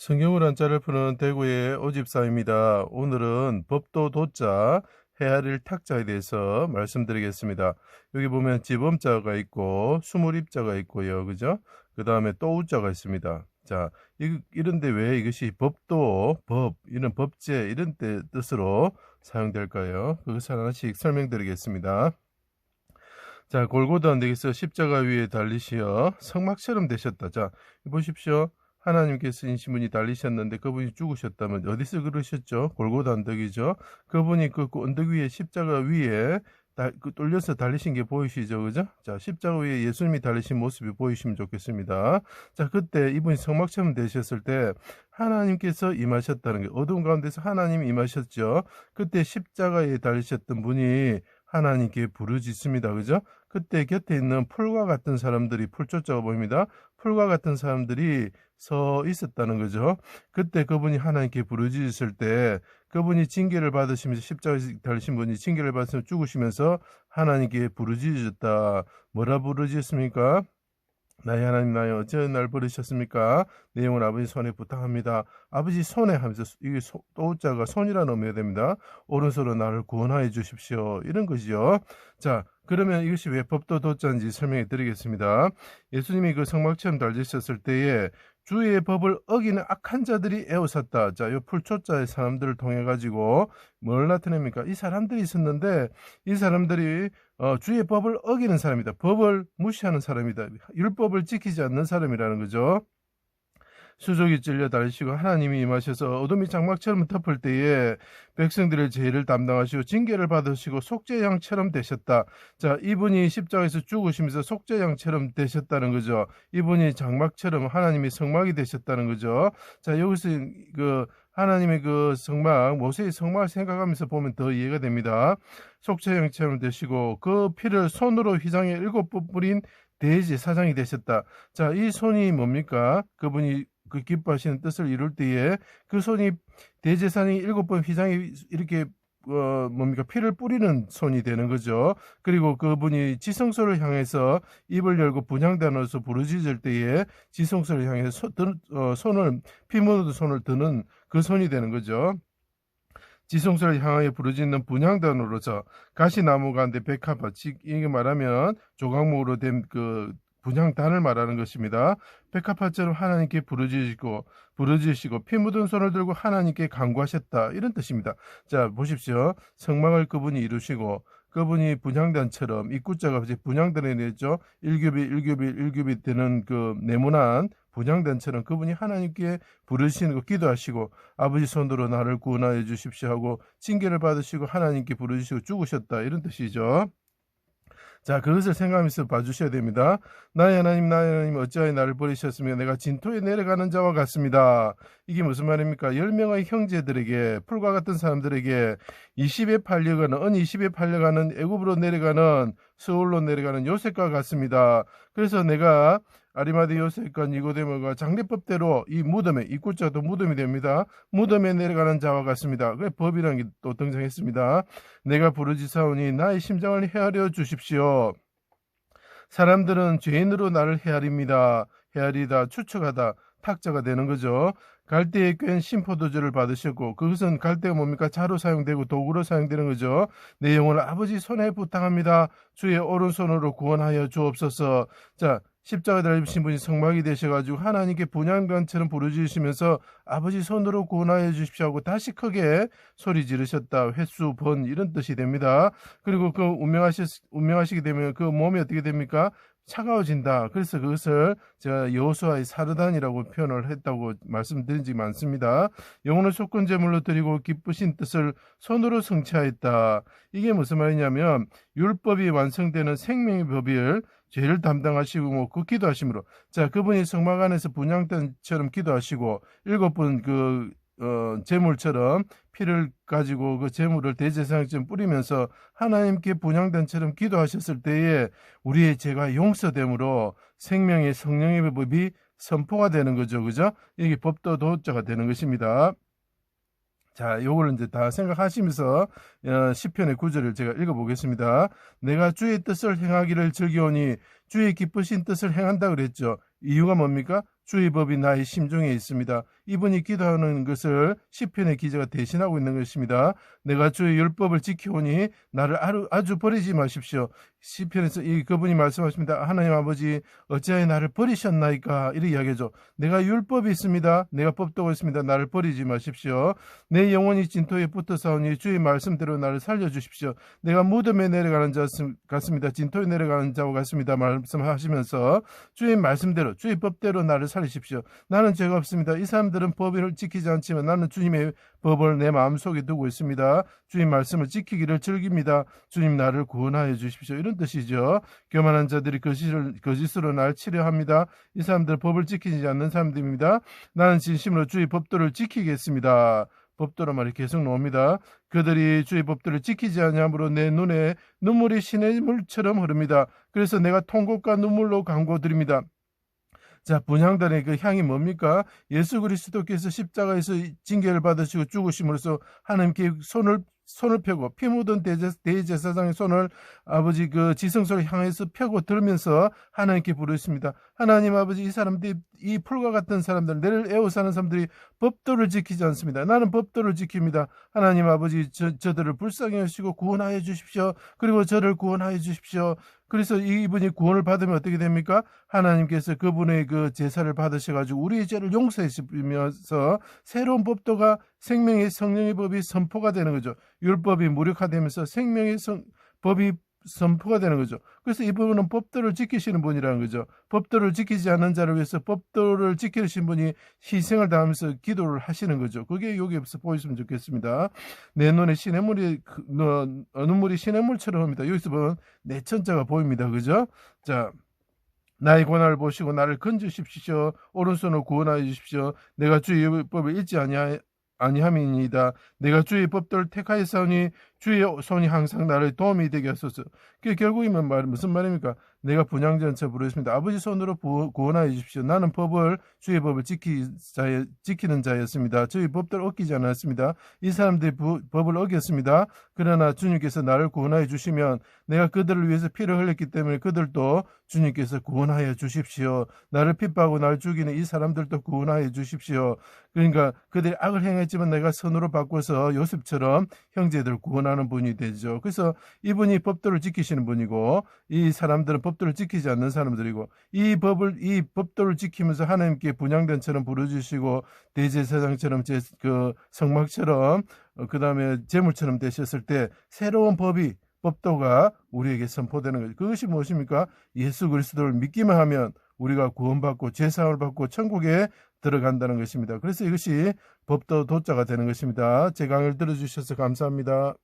성경을 한자를 푸는 대구의 오집사입니다. 오늘은 법도 도자, 헤아릴 탁자에 대해서 말씀드리겠습니다. 여기 보면 지범자가 있고 수물입자가 있고요. 그죠? 그 다음에 또 우자가 있습니다. 자, 이런데 왜 이것이 법도, 이런 법제, 이런 뜻으로 사용될까요? 그것을 하나씩 설명드리겠습니다. 자, 골고다 언덕에서 십자가 위에 달리시어 성막처럼 되셨다. 자, 보십시오. 하나님께서 인신 분이 달리셨는데 그분이 죽으셨다면 어디서 그러셨죠? 골고다 언덕이죠. 그분이 그 언덕 위에 십자가 위에 뚫려서 달리신 게 보이시죠? 그죠? 자, 십자가 위에 예수님이 달리신 모습이 보이시면 좋겠습니다. 자, 그때 이분이 성막처럼 되셨을 때 하나님께서 임하셨다는 게 어두운 가운데서 하나님이 임하셨죠. 그때 십자가에 달리셨던 분이 하나님께 부르짖습니다. 그죠? 그때 곁에 있는 풀과 같은 사람들이 풀초자가 보입니다. 풀과 같은 사람들이 서 있었다는 거죠. 그때 그분이 하나님께 부르짖었을 때 그분이 징계를 받으시면서 십자가에 달리신 분이 징계를 받으면서 죽으시면서 하나님께 부르짖으셨다. 뭐라 부르짖었습니까? 나의 하나님 나의 어찌 날 버리셨습니까? 내 영혼 아버지 손에 부탁합니다. 아버지 손에 하면서 이게 또자가 손이라는 의미가 됩니다. 오른손으로 나를 구원하여 주십시오. 이런 것이죠. 자, 그러면 이것이 왜 법도 도자인지 설명해 드리겠습니다. 예수님이 그 성막처럼 달리셨을 때에 주의 법을 어기는 악한 자들이 에워쌌다. 자, 요 풀초자의 사람들을 통해 가지고 뭘 나타냅니까? 이 사람들이 있었는데 이 사람들이 주의 법을 어기는 사람이다. 법을 무시하는 사람이다. 율법을 지키지 않는 사람이라는 거죠. 수족이 찔려 달리시고 하나님이 임하셔서 어둠이 장막처럼 덮을 때에 백성들의 죄를 담당하시고 징계를 받으시고 속죄양처럼 되셨다. 자, 이분이 십자가에서 죽으시면서 속죄양처럼 되셨다는 거죠. 이분이 장막처럼 하나님이 성막이 되셨다는 거죠. 자, 여기서 그 하나님의 그 성막, 모세의 성막을 생각하면서 보면 더 이해가 됩니다. 속죄양처럼 되시고 그 피를 손으로 휘장에 7번 뿌린 대제 사장이 되셨다. 자, 이 손이 뭡니까? 그분이 그 기뻐하시는 뜻을 이룰 때에 그 손이 대제사장이 7번 휘장이 이렇게 뭡니까 피를 뿌리는 손이 되는 거죠. 그리고 그분이 지성소를 향해서 입을 열고 분향단으로서 부르짖을 때에 지성소를 향해서 손을 피 묻은 손을 드는 그 손이 되는 거죠. 지성소를 향하여 부르짖는 분향단으로서 가시나무 가운데 백합화, 이게 말하면 조각목으로 된 그 분향단을 말하는 것입니다. 백합화처럼 하나님께 부르짖으시고 피 묻은 손을 들고 하나님께 간구하셨다. 이런 뜻입니다. 자, 보십시오. 성막을 그분이 이루시고 그분이 분향단처럼 입구자가 이제 분향단에 내죠. 1규빗 되는 그 네모난 분향단처럼 그분이 하나님께 부르시는 거 기도하시고 아버지 손으로 나를 구원하여 주십시오 하고 징계를 받으시고 하나님께 부르시고 죽으셨다. 이런 뜻이죠. 자, 그것을 생각하면서 봐주셔야 됩니다. 나의 하나님 어찌하여 나를 버리셨으며 내가 진토에 내려가는 자와 같습니다. 이게 무슨 말입니까? 10명의 형제들에게 풀과 같은 사람들에게 20에 팔려가는 은 20에 팔려가는 애굽으로 내려가는 서울로 내려가는 요셉과 같습니다. 그래서 내가 아리마대 요셉과 니고데모가 장례법대로 이 무덤에 입구자도 무덤이 됩니다. 무덤에 내려가는 자와 같습니다. 그 법이라는 게 또 등장했습니다. 내가 부르짖사오니 나의 심장을 헤아려 주십시오. 사람들은 죄인으로 나를 헤아리다 추측하다 탁자가 되는 거죠. 갈대에 꿰인 심포도주를 받으셨고 그것은 갈대가 뭡니까? 자로 사용되고 도구로 사용되는 거죠. 내 영혼을 아버지 손에 부탁합니다. 주의 오른손으로 구원하여 주옵소서. 자, 십자가에 달리신 분이 성막이 되셔가지고 하나님께 분향단처럼 부르짖으시면서 아버지 손으로 구원하여 주십시오 하고 다시 크게 소리 지르셨다. 횟수, 번 이런 뜻이 됩니다. 그리고 그 운명하시게 되면 그 몸이 어떻게 됩니까? 차가워진다. 그래서 그것을 제가 여호수아의 사르단이라고 표현을 했다고 말씀드린 적이 많습니다. 영혼을 속건 제물로 드리고 기쁘신 뜻을 손으로 성취하였다. 이게 무슨 말이냐면 율법이 완성되는 생명의 법을 죄를 담당하시고 그 기도하심으로 자 그분이 성막 안에서 분향단처럼 기도하시고 7번 그 제물처럼 피를 가지고 그 제물을 대제사장처럼 뿌리면서 하나님께 분향단처럼 기도하셨을 때에 우리의 죄가 용서됨으로 생명의 성령의 법이 선포가 되는 거죠. 그죠? 이게 법도 도자가 되는 것입니다. 자, 요걸 이제 다 생각하시면서 시편의 9절을 제가 읽어보겠습니다. 내가 주의 뜻을 행하기를 즐겨오니 주의 기쁘신 뜻을 행한다 그랬죠. 이유가 뭡니까? 주의 법이 나의 심중에 있습니다. 이분이 기도하는 것을 시편의 기자가 대신하고 있는 것입니다. 내가 주의 율법을 지키오니 나를 아주 버리지 마십시오. 시편에서 그분이 말씀하십니다. 하나님 아버지 어찌하여 나를 버리셨나이까 이렇게 이야기하죠. 내가 율법이 있습니다. 내가 법도가 있습니다. 나를 버리지 마십시오. 내 영혼이 진토에 붙어 싸우니 주의 말씀대로 나를 살려주십시오. 내가 무덤에 내려가는 자 같습니다. 진토에 내려가는 자와 같습니다. 말씀하시면서 주의 말씀대로 주의 법대로 나를 살리십시오. 나는 죄가 없습니다. 이 사람들은 법을 지키지 않지만 나는 주님의 법을 내 마음속에 두고 있습니다. 주님 말씀을 지키기를 즐깁니다. 주님 나를 구원하여 주십시오. 이런 뜻이죠. 교만한 자들이 거짓으로 날 치려합니다. 이 사람들은 법을 지키지 않는 사람들입니다. 나는 진심으로 주의 법도를 지키겠습니다. 법도란 말이 계속 나옵니다. 그들이 주의 법도를 지키지 않으므로 내 눈에 눈물이 시냇물처럼 흐릅니다. 그래서 내가 통곡과 눈물로 간구드립니다. 자, 분향단의 그 향이 뭡니까? 예수 그리스도께서 십자가에서 징계를 받으시고 죽으심으로써 하나님께 손을 펴고 피 묻은 대제사장의 손을 아버지 그 지성소를 향해서 펴고 들면서 하나님께 부르십니다. 하나님 아버지 이 사람들이 이 풀과 같은 사람들 내를 애워사는 사람들이 법도를 지키지 않습니다. 나는 법도를 지킵니다. 하나님 아버지 저들을 불쌍히 하시고 구원하여 주십시오. 그리고 저를 구원하여 주십시오. 그래서 이분이 구원을 받으면 어떻게 됩니까? 하나님께서 그분의 그 제사를 받으셔가지고 우리의 죄를 용서해주면서 새로운 법도가 생명의 성령의 법이 선포가 되는 거죠. 율법이 무력화되면서 생명의 법이 선포가 되는 거죠. 그래서 이분은 법도를 지키시는 분이라는 거죠. 법도를 지키지 않는 자를 위해서 법도를 지키신 분이 희생을 당하면서 기도를 하시는 거죠. 그게 여기에서 보였으면 좋겠습니다. 내 눈에 눈물이 시냇물처럼 옵니다. 여기서 보면 내천자가 보입니다. 그죠? 자, 나의 고난을 보시고 나를 건져주십시오. 오른손으로 구원하여 주십시오. 내가 주의 법을 잊지 아니함이니이다. 내가 주의 법도를 택하였사오니 주의 손이 항상 나를 도움이 되게 하소서. 그게 결국이면 무슨 말입니까? 내가 분향전처 부르셨습니다. 아버지 손으로 구원하여 주십시오. 나는 주의 법을 지키는 자였습니다. 주의 법도를 어기지 않았습니다. 이 사람들이 법을 어겼습니다. 그러나 주님께서 나를 구원하여 주시면 내가 그들을 위해서 피를 흘렸기 때문에 그들도 주님께서 구원하여 주십시오. 나를 핍박하고 나를 죽이는 이 사람들도 구원하여 주십시오. 그러니까 그들이 악을 행했지만 내가 선으로 바꿔서 요셉처럼 형제들을 구원하는 분이 되죠. 그래서 이분이 법도를 지키시는 분이고 이 사람들은 법도를 지키지 않는 사람들이고 이 법도를 지키면서 하나님께 분향단처럼 부르주시고 대제사장처럼 그 성막처럼 그 다음에 제물처럼 되셨을 때 새로운 법도가 우리에게 선포되는 거죠. 그것이 무엇입니까? 예수 그리스도를 믿기만 하면 우리가 구원받고 죄사함을 받고 천국에 들어간다는 것입니다. 그래서 이것이 법도 도자가 되는 것입니다. 제 강의를 들어주셔서 감사합니다.